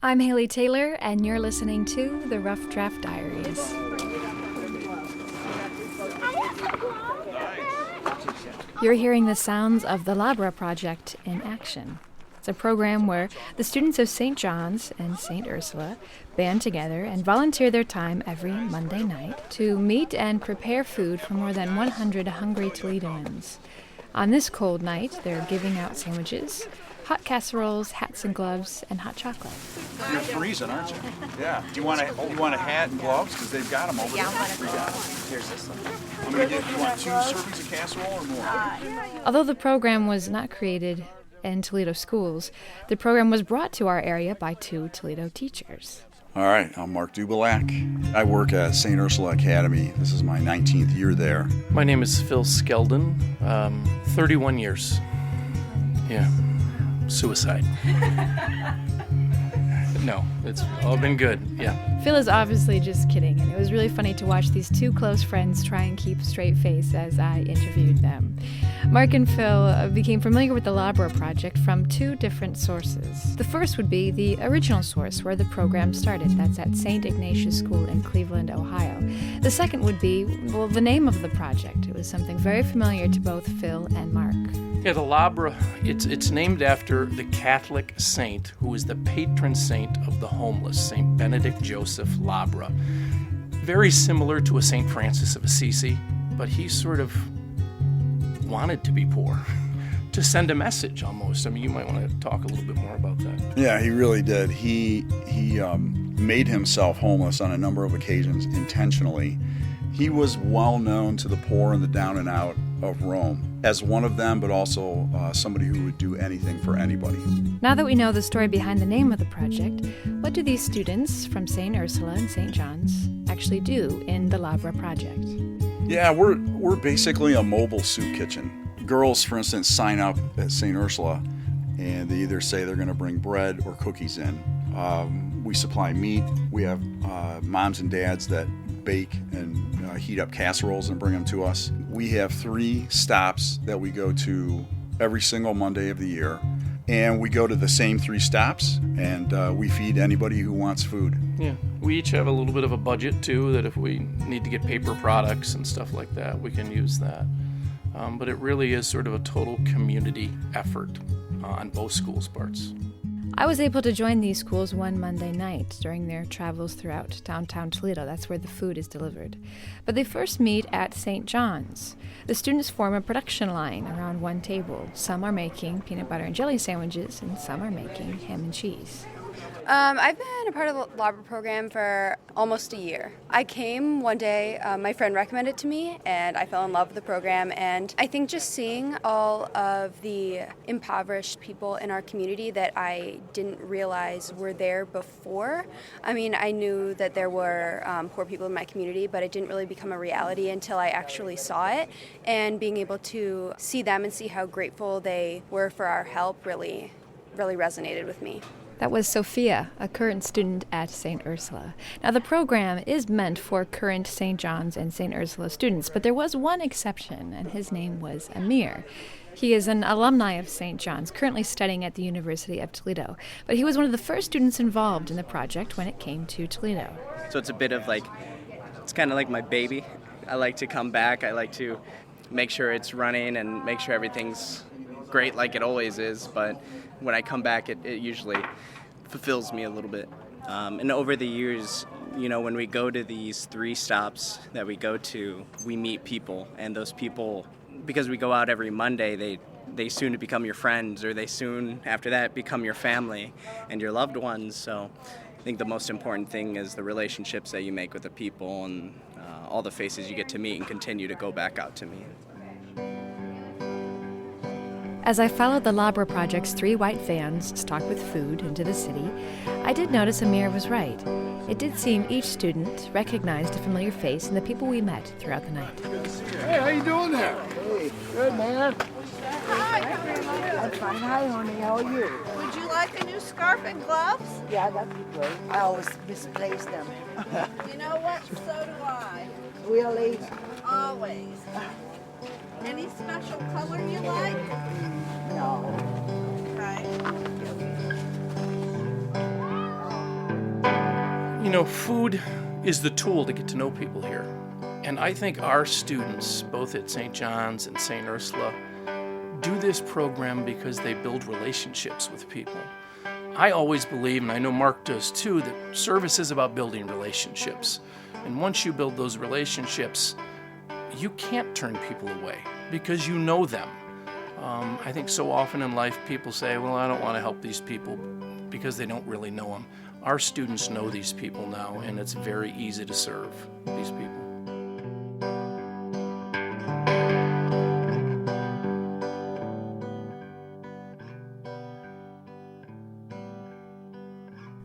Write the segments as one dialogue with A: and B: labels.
A: I'm Haley Taylor, and you're listening to the Rough Draft Diaries. You're hearing the sounds of the Labre Project in action. It's a program where the students of St. John's and St. Ursula band together and volunteer their time every Monday night to meet and prepare food for more than 100 hungry Toledoans. On this cold night, they're giving out sandwiches, hot casseroles, hats and gloves, and hot chocolate.
B: You're freezing, aren't you? Yeah. Do you want a hat and gloves? Because they've got them over there.
C: Yeah, I want a glove. Here's this one.
B: I'm going to get, you want 2 servings of casserole or more?
A: Although the program was not created in Toledo schools, the program was brought to our area by 2 Toledo teachers.
B: All right, I'm Mark Dubelak. I work at St. Ursula Academy. This is my 19th year there.
D: My name is Phil Skeldon, 31 years. Yeah, suicide. No, it's all been good, yeah.
A: Phil is obviously just kidding, and it was really funny to watch these 2 close friends try and keep a straight face as I interviewed them. Mark and Phil became familiar with the Labre Project from 2 different sources. The first would be the original source where the program started. That's at St. Ignatius School in Cleveland, Ohio. The second would be, well, the name of the project. It was something very familiar to both Phil and Mark.
D: Yeah, the Labre, it's named after the Catholic saint who is the patron saint of the homeless, St. Benedict Joseph Labre. Very similar to a St. Francis of Assisi, but he sort of wanted to be poor, to send a message almost. I mean, you might want to talk a little bit more about that.
B: Yeah, he really did. He made himself homeless on a number of occasions intentionally. He was well known to the poor and the down and out of Rome as one of them, but also somebody who would do anything for anybody.
A: Now that we know the story behind the name of the project, what do these students from St. Ursula and St. John's actually do in the Labre Project?
B: Yeah, we're basically a mobile soup kitchen. Girls, for instance, sign up at St. Ursula, and they either say they're going to bring bread or cookies in. We supply meat. We have moms and dads that bake and heat up casseroles and bring them to us. We have 3 stops that we go to every single Monday of the year, and we go to the same 3 stops, and we feed anybody who wants food.
D: Yeah, we each have a little bit of a budget too, that if we need to get paper products and stuff like that, we can use that. But it really is sort of a total community effort on both schools' parts.
A: I was able to join these schools one Monday night during their travels throughout downtown Toledo. That's where the food is delivered. But they first meet at St. John's. The students form a production line around one table. Some are making peanut butter and jelly sandwiches, and some are making ham and cheese.
C: I've been a part of the Labre program for almost a year. I came one day, my friend recommended it to me, and I fell in love with the program. And I think just seeing all of the impoverished people in our community that I didn't realize were there before. I mean, I knew that there were poor people in my community, but it didn't really become a reality until I actually saw it. And being able to see them and see how grateful they were for our help really resonated with me.
A: That was Sophia, a current student at St. Ursula. Now, the program is meant for current St. John's and St. Ursula students, but there was one exception, and his name was Amir. He is an alumni of St. John's, currently studying at the University of Toledo, but he was one of the first students involved in the project when it came to Toledo.
E: So it's a bit of it's kind of like my baby. I like to come back. I like to make sure it's running and make sure everything's great like it always is, but when I come back, it usually fulfills me a little bit. And over the years, when we go to these 3 stops that we go to, we meet people, and those people, because we go out every Monday, they soon become your friends, or they soon, after that, become your family and your loved ones. So I think the most important thing is the relationships that you make with the people and all the faces you get to meet and continue to go back out to meet.
A: As I followed the Labre Project's 3 white vans stocked with food into the city, I did notice Amir was right. It did seem each student recognized a familiar face in the people we met throughout the night.
F: Hey, how you doing there?
G: Hey, good, man.
H: Hi.
G: I'm fine. Hi, honey. How are you?
H: Would you like a new scarf and gloves?
G: Yeah, that'd be great. I always misplace them.
H: You know what? So do I.
G: Really?
H: Always. Any special color you like?
G: No.
H: Okay.
D: Food is the tool to get to know people here. And I think our students, both at St. John's and St. Ursula, do this program because they build relationships with people. I always believe, and I know Mark does too, that service is about building relationships. And once you build those relationships, you can't turn people away because you know them. I think so often in life people say, well, I don't want to help these people because they don't really know them. Our students know these people now, and it's very easy to serve these people.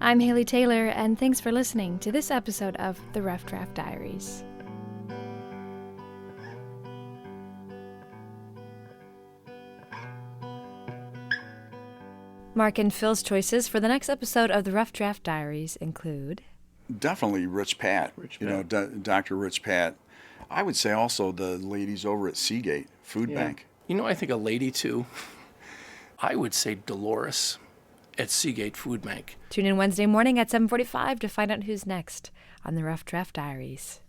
A: I'm Haley Taylor, and thanks for listening to this episode of the Rough Draft Diaries. Mark and Phil's choices for the next episode of the Rough Draft Diaries include...
B: Definitely Rich Pat. Dr. Rich Pat. I would say also the ladies over at Seagate Food Bank.
D: I think a lady too. I would say Dolores at Seagate Food Bank.
A: Tune in Wednesday morning at 7:45 to find out who's next on the Rough Draft Diaries.